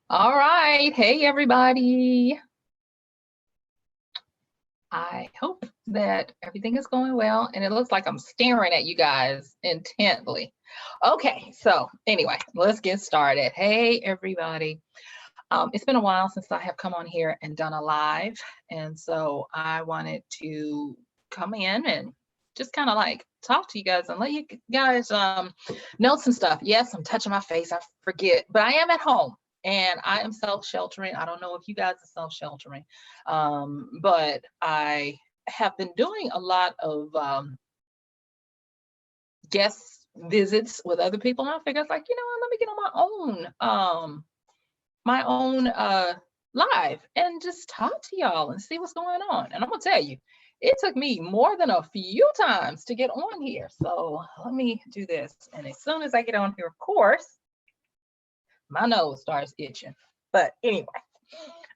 All right. Hey, everybody. I hope that everything is going well. And it looks like I'm staring at you guys intently. Okay. So, anyway, let's get started. Hey, everybody. It's been a while since I have come on here and done a live. And so I wanted to come in and just kind of like talk to you guys and let you guys know some stuff. Yes, I'm touching my face. I forget, but I am at home and I am self-sheltering. I don't know if you guys are self-sheltering, but I have been doing a lot of guest visits with other people. And I figured, like, you know what, let me get on my own live and just talk to y'all and see what's going on. And I'm gonna tell you, it took me more than a few times to get on here. So let me do this. And as soon as I get on here, of course, my nose starts itching. But anyway,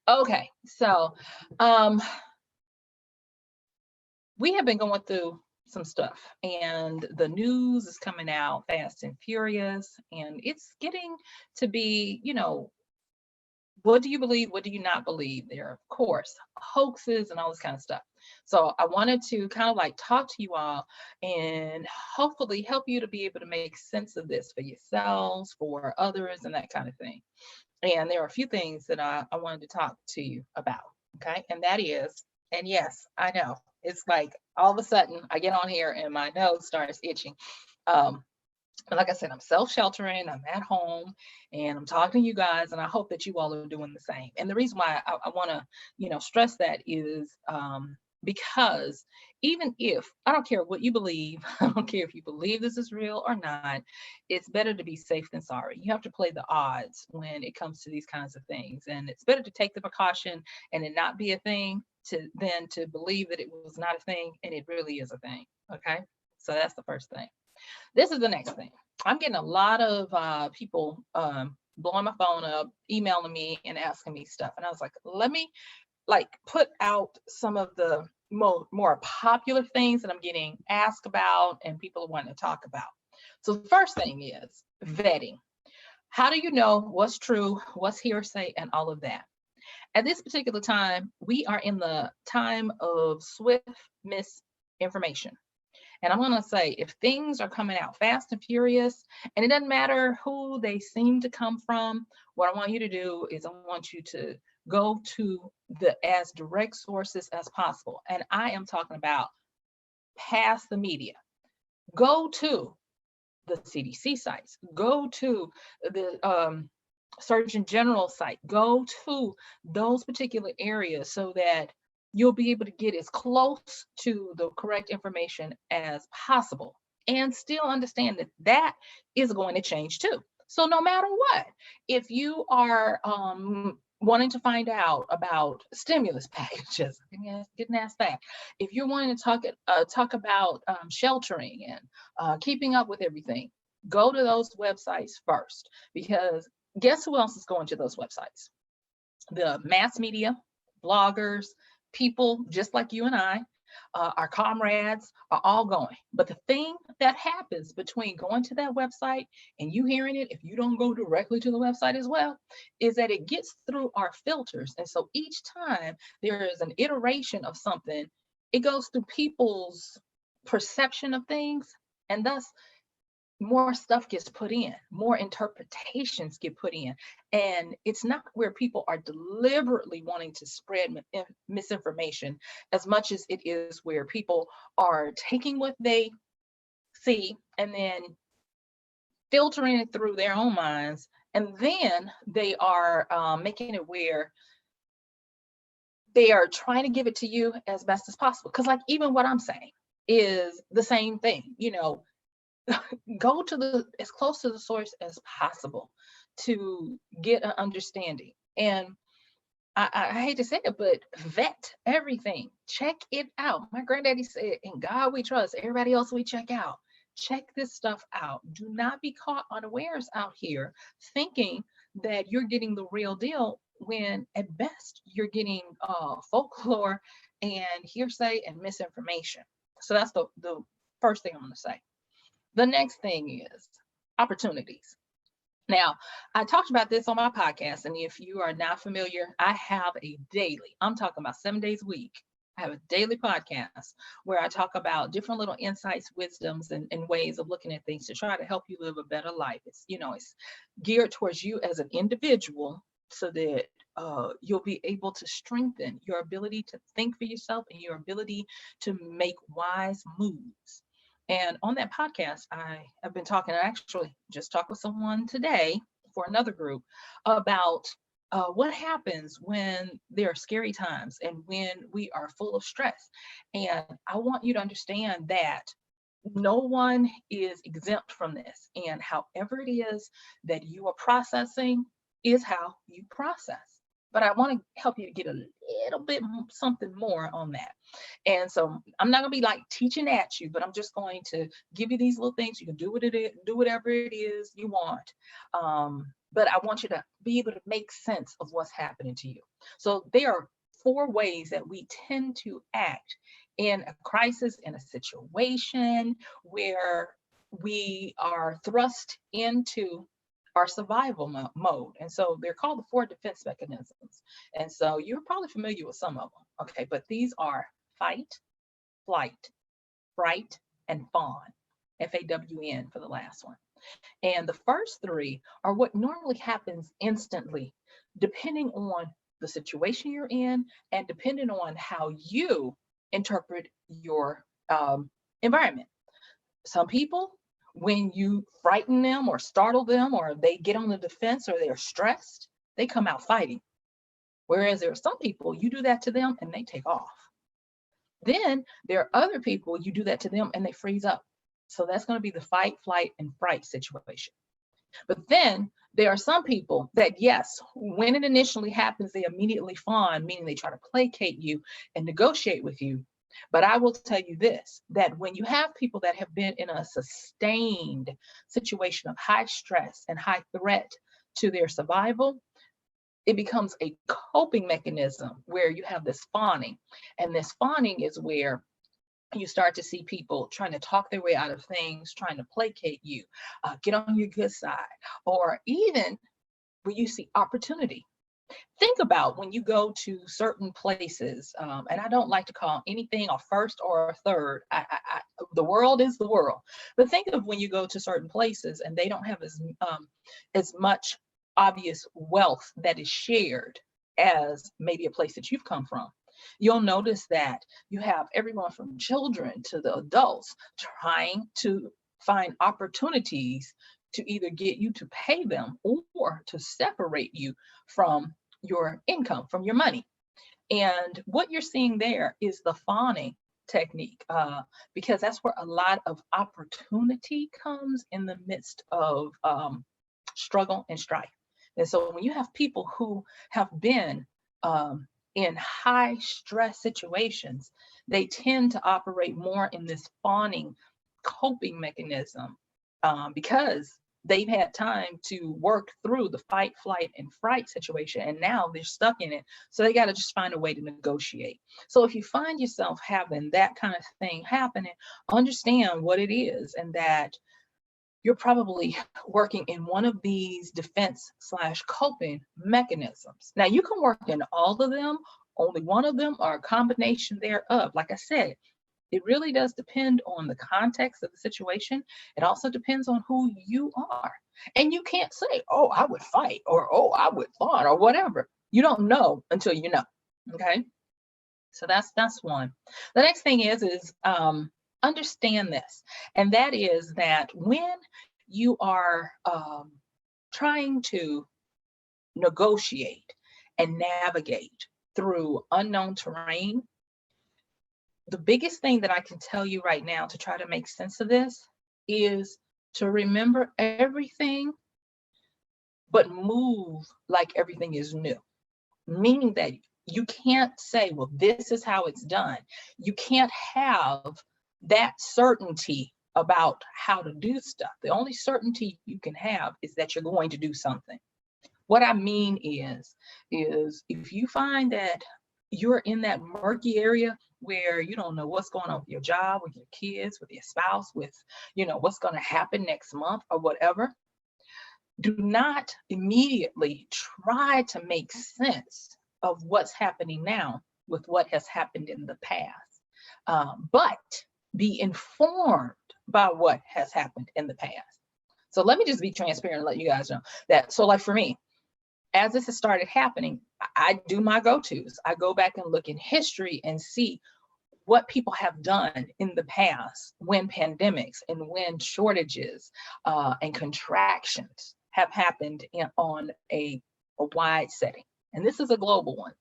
okay. So um we have been going through some stuff and the news is coming out fast and furious and it's getting to be, what do you believe? What do you not believe? There are, of course, hoaxes and all this kind of stuff. So I wanted to kind of like talk to you all and hopefully help you to be able to make sense of this for yourselves, for others, and that kind of thing. And there are a few things that I wanted to talk to you about. Okay. And that is, and yes, I know it's like all of a sudden I get on here and my nose starts itching. Um, but like I said, I'm self-sheltering, I'm at home, and I'm talking to you guys, and I hope that you all are doing the same. And the reason why I want to, stress that is because even if I don't care what you believe, I don't care if you believe this is real or not, it's better to be safe than sorry. You have to play the odds when it comes to these kinds of things, and it's better to take the precaution and it not be a thing than to believe that it was not a thing and it really is a thing. Okay, so that's the first thing. This is the next thing. I'm getting a lot of people blowing my phone up, emailing me, and asking me stuff. And I was like, let me like put out some of the more popular things that I'm getting asked about and people are wanting to talk about. So the first thing is vetting. How do you know what's true, what's hearsay, and all of that? At this particular time, we are in the time of swift misinformation. And I'm going to say, if things are coming out fast and furious, and it doesn't matter who they seem to come from, what I want you to do is I want you to go to the as direct sources as possible. And I am talking about past the media. Go to the CDC sites, go to the Surgeon General site, go to those particular areas so that you'll be able to get as close to the correct information as possible and still understand that that is going to change too. So no matter what, if you are wanting to find out about stimulus packages, getting asked back. If you're wanting to talk about sheltering and keeping up with everything, go to those websites first because guess who else is going to those websites? The mass media, bloggers, people just like you and I, our comrades are all going. But the thing that happens between going to that website and you hearing it, if you don't go directly to the website as well, is that it gets through our filters. And so each time there is an iteration of something, it goes through people's perception of things. And thus, more stuff gets put in, more interpretations get put in. And it's not where people are deliberately wanting to spread misinformation as much as it is where people are taking what they see and then filtering it through their own minds. And then they are making it where they are trying to give it to you as best as possible. Because, like, even what I'm saying is the same thing, go to the as close to the source as possible to get an understanding. And I hate to say it, but vet everything. Check it out. My granddaddy said, "In God we trust. Everybody else we check out." Check this stuff out. Do not be caught unawares out here thinking that you're getting the real deal when at best you're getting folklore and hearsay and misinformation. So that's the first thing I'm going to say. The next thing is opportunities. Now, I talked about this on my podcast, and if you are not familiar, I have a daily, I'm talking about 7 days a week. I have a daily podcast where I talk about different little insights, wisdoms, and ways of looking at things to try to help you live a better life. It's geared towards you as an individual so that you'll be able to strengthen your ability to think for yourself and your ability to make wise moves. And on that podcast, I have been talking, I actually just talked with someone today for another group about what happens when there are scary times and when we are full of stress. And I want you to understand that no one is exempt from this. And however it is that you are processing is how you process. But I want to help you to get a little bit something more on that. And so I'm not gonna be like teaching at you, but I'm just going to give you these little things. You can do what it is, do whatever it is you want. But I want you to be able to make sense of what's happening to you. So there are 4 ways that we tend to act in a crisis, in a situation where we are thrust into our survival mode. And so they're called the 4 defense mechanisms. And so you're probably familiar with some of them. Okay, but these are fight, flight, fright, and fawn. FAWN for the last one. And the first 3 are what normally happens instantly, depending on the situation you're in and depending on how you interpret your environment. Some people, when you frighten them or startle them or they get on the defense or they're stressed, they come out fighting. Whereas there are some people, you do that to them and they take off. Then there are other people, you do that to them and they freeze up. So that's going to be the fight, flight, and fright situation. But then there are some people that, yes, when it initially happens, they immediately fawn, meaning they try to placate you and negotiate with you. But I will tell you this, that when you have people that have been in a sustained situation of high stress and high threat to their survival, it becomes a coping mechanism where you have this fawning. And this fawning is where you start to see people trying to talk their way out of things, trying to placate you, get on your good side, or even when you see opportunity. Think about when you go to certain places, and I don't like to call anything a first or a third. The world is the world, but think of when you go to certain places and they don't have as much obvious wealth that is shared as maybe a place that you've come from. You'll notice that you have everyone from children to the adults trying to find opportunities to either get you to pay them or to separate you from your income, from your money. And what you're seeing there is the fawning technique, because that's where a lot of opportunity comes in the midst of struggle and strife. And so when you have people who have been in high stress situations, they tend to operate more in this fawning coping mechanism, because they've had time to work through the fight, flight, and fright situation, and now they're stuck in it. So they got to just find a way to negotiate. So if you find yourself having that kind of thing happening, understand what it is and that you're probably working in one of these defense slash coping mechanisms. Now, you can work in all of them, only one of them, or a combination thereof. Like I said, it really does depend on the context of the situation. It also depends on who you are. And you can't say, oh, I would fight, or oh, I would fawn, or whatever. You don't know until you know. Okay. So that's one. The next thing is understand this, and that is that when you are trying to negotiate and navigate through unknown terrain, the biggest thing that I can tell you right now to try to make sense of this is to remember everything, but move like everything is new. Meaning that you can't say, well, this is how it's done. You can't have that certainty about how to do stuff. The only certainty you can have is that you're going to do something. What I mean is if you find that you're in that murky area where you don't know what's going on with your job, with your kids, with your spouse, with, what's going to happen next month or whatever, do not immediately try to make sense of what's happening now with what has happened in the past, but be informed by what has happened in the past. So let me just be transparent and let you guys know that. So, like for me, as this has started happening, I do my go-tos. I go back and look in history and see what people have done in the past when pandemics and when shortages and contractions have happened on a wide setting. And this is a global one.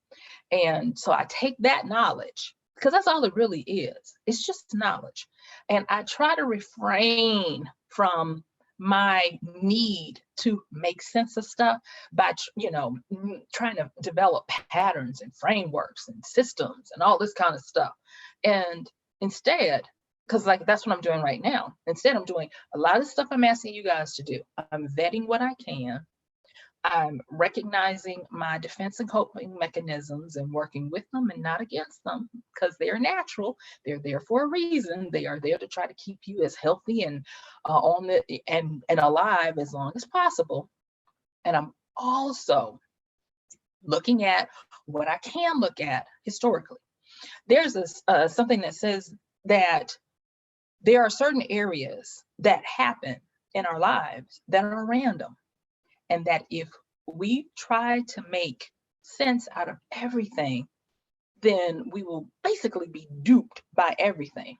And so I take that knowledge, because that's all it really is. It's just knowledge. And I try to refrain from my need to make sense of stuff by, trying to develop patterns and frameworks and systems and all this kind of stuff. And instead, because like that's what I'm doing right now. Instead, I'm doing a lot of stuff I'm asking you guys to do. I'm vetting what I can. I'm recognizing my defense and coping mechanisms and working with them and not against them, because they're natural. They're there for a reason. They are there to try to keep you as healthy and on the and alive as long as possible. And I'm also looking at what I can look at historically. There's this something that says that there are certain areas that happen in our lives that are random, and that if we try to make sense out of everything, then we will basically be duped by everything.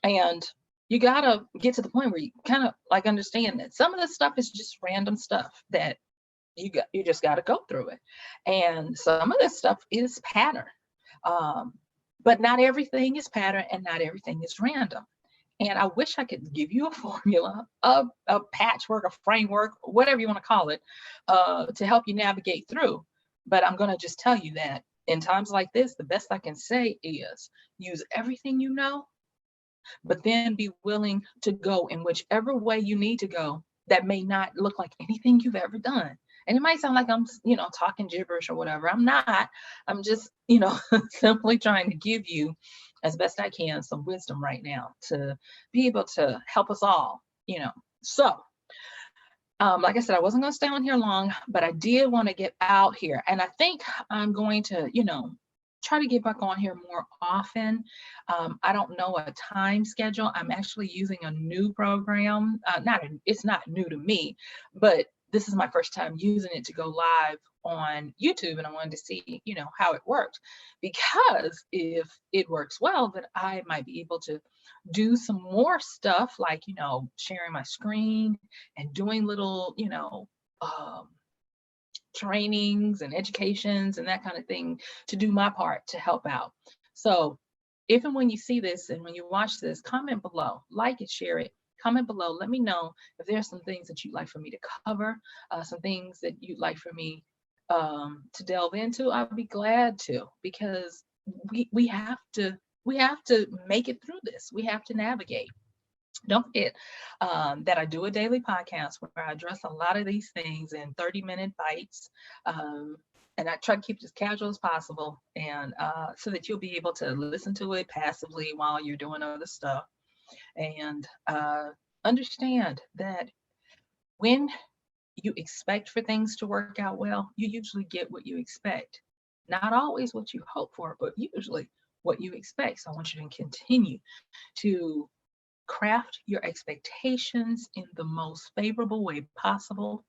And you gotta get to the point where you kind of like understand that some of this stuff is just random stuff that you just got to go through it, and some of this stuff is pattern, um, but not everything is pattern and not everything is random. And I wish I could give you a formula, a patchwork, a framework, whatever you want to call it, to help you navigate through. But I'm going to just tell you that in times like this, the best I can say is use everything you know, but then be willing to go in whichever way you need to go that may not look like anything you've ever done. And it might sound like I'm, talking gibberish or whatever. I'm not. I'm just, simply trying to give you as best I can some wisdom right now to be able to help us all. So, like I said, I wasn't going to stay on here long, but I did want to get out here. And I think I'm going to, try to get back on here more often. I don't know a time schedule. I'm actually using a new program. It's not new to me, but this is my first time using it to go live on YouTube, and I wanted to see, how it worked. Because if it works well, then I might be able to do some more stuff like, sharing my screen and doing little, um, trainings and educations and that kind of thing to do my part to help out. So if and when you see this and when you watch this, comment below, like it, share it, comment below. Let me know if there's some things that you'd like for me to cover, some things that you'd like for me to delve into. I'd be glad to, because we have to make it through this. We have to navigate. Don't forget that I do a daily podcast where I address a lot of these things in 30-minute bites. And I try to keep it as casual as possible, and so that you'll be able to listen to it passively while you're doing other stuff. And understand that when you expect for things to work out well, you usually get what you expect. Not always what you hope for, but usually what you expect. So I want you to continue to craft your expectations in the most favorable way possible.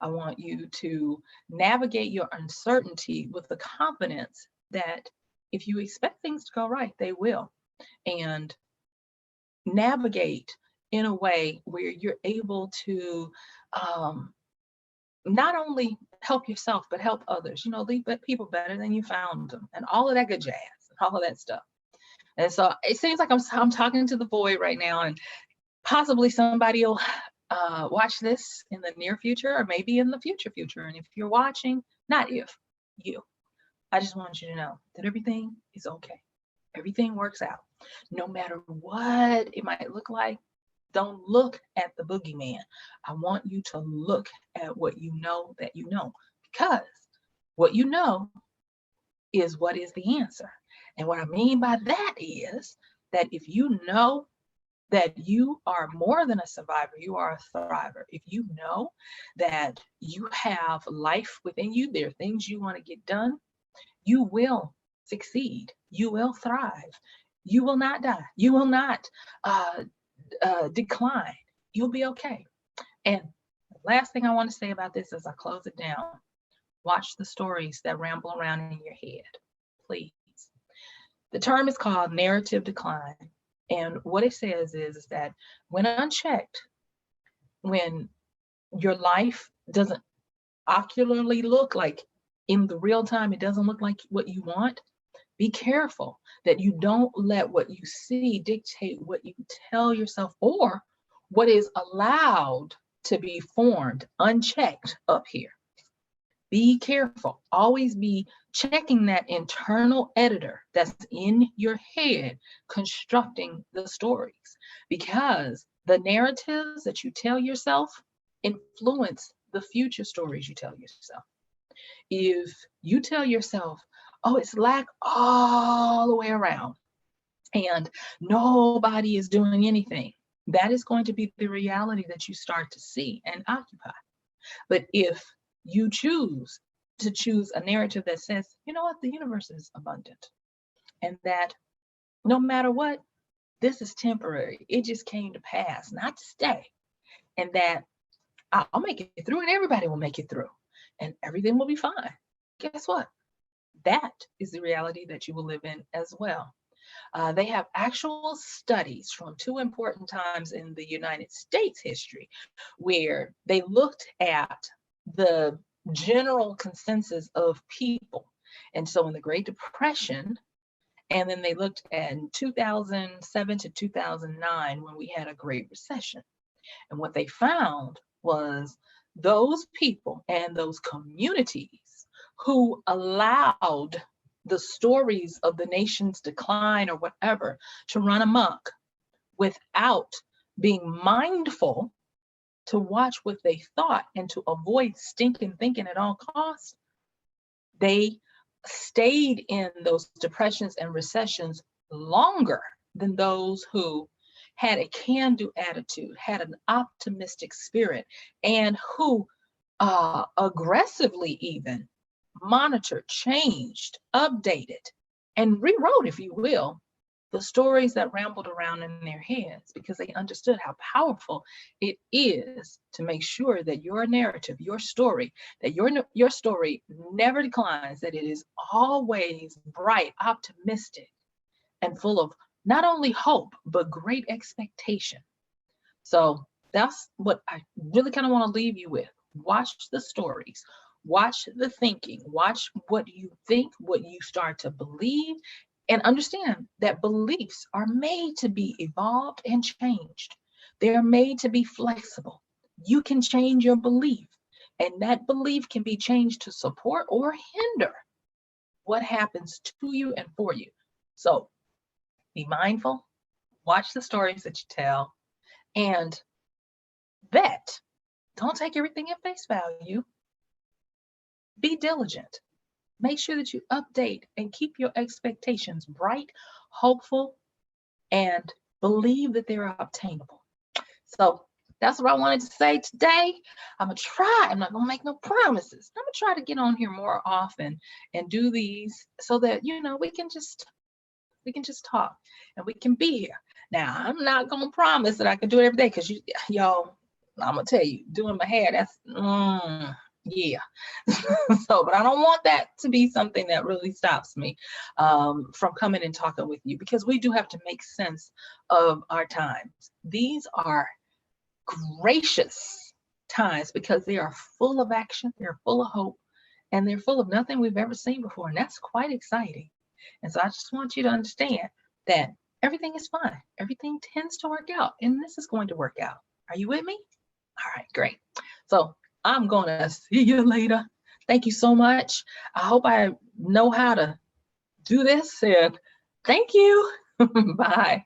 I want you to navigate your uncertainty with the confidence that if you expect things to go right, they will. And navigate in a way where you're able to not only help yourself, but help others, leave people better than you found them, and all of that good jazz, and all of that stuff. And so it seems like I'm talking to the void right now, and possibly somebody will watch this in the near future, or maybe in the future. And if you're watching, not if, you, I just want you to know that everything is okay. Everything works out. No matter what it might look like, don't look at the boogeyman. I want you to look at what you know that you know, because what you know is what is the answer. And what I mean by that is that if you know that you are more than a survivor, you are a thriver. If you know that you have life within you, there are things you want to get done, you will succeed. You will thrive. You will not die. You will not uh, decline. You'll be okay. And the last thing I want to say about this as I close it down, watch the stories that ramble around in your head, please. The term is called narrative decline. And what it says is that when unchecked, when your life doesn't ocularly look like in the real time, it doesn't look like what you want, be careful that you don't let what you see dictate what you tell yourself or what is allowed to be formed unchecked up here. Be careful. Always be checking that internal editor that's in your head, constructing the stories, because the narratives that you tell yourself influence the future stories you tell yourself. If you tell yourself, oh, it's lack all the way around and nobody is doing anything, that is going to be the reality that you start to see and occupy. But if you choose a narrative that says, you know what, the universe is abundant and that no matter what, this is temporary. It just came to pass, not to stay. And that I'll make it through and everybody will make it through and everything will be fine. Guess what? That is the reality that you will live in as well. They have actual studies from two important times in the United States history where they looked at the general consensus of people. And so in the Great Depression, and then they looked at 2007 to 2009 when we had a Great Recession. And what they found was those people and those communities who allowed the stories of the nation's decline or whatever to run amok without being mindful to watch what they thought and to avoid stinking thinking at all costs, they stayed in those depressions and recessions longer than those who had a can-do attitude, had an optimistic spirit, and who aggressively even monitored, changed, updated, and rewrote, if you will, the stories that rambled around in their heads, because they understood how powerful it is to make sure that your narrative, your story, that your story never declines, that it is always bright, optimistic, and full of not only hope, but great expectation. So that's what I really kind of want to leave you with. Watch the stories, watch the thinking, watch what you think, what you start to believe, and understand that beliefs are made to be evolved and changed. They're made to be flexible. You can change your belief, and that belief can be changed to support or hinder what happens to you and for you. So be mindful, watch the stories that you tell, and vet. Don't take everything at face value. Be diligent. Make sure that you update and keep your expectations bright, hopeful, and believe that they're obtainable. So that's what I wanted to say today. I'm gonna try. I'm not gonna make no promises. I'm gonna try to get on here more often and do these so that we can just talk and we can be here. Now I'm not gonna promise that I can do it every day because y'all, I'm gonna tell you, doing my hair, that's yeah. So, but I don't want that to be something that really stops me from coming and talking with you, because we do have to make sense of our times. These are gracious times because they are full of action, they're full of hope, and they're full of nothing we've ever seen before. And that's quite exciting. And so I just want you to understand that everything is fine. Everything tends to work out, and this is going to work out. Are you with me? All right, great. So I'm gonna see you later. Thank you so much. I hope I know how to do this, and thank you. Bye.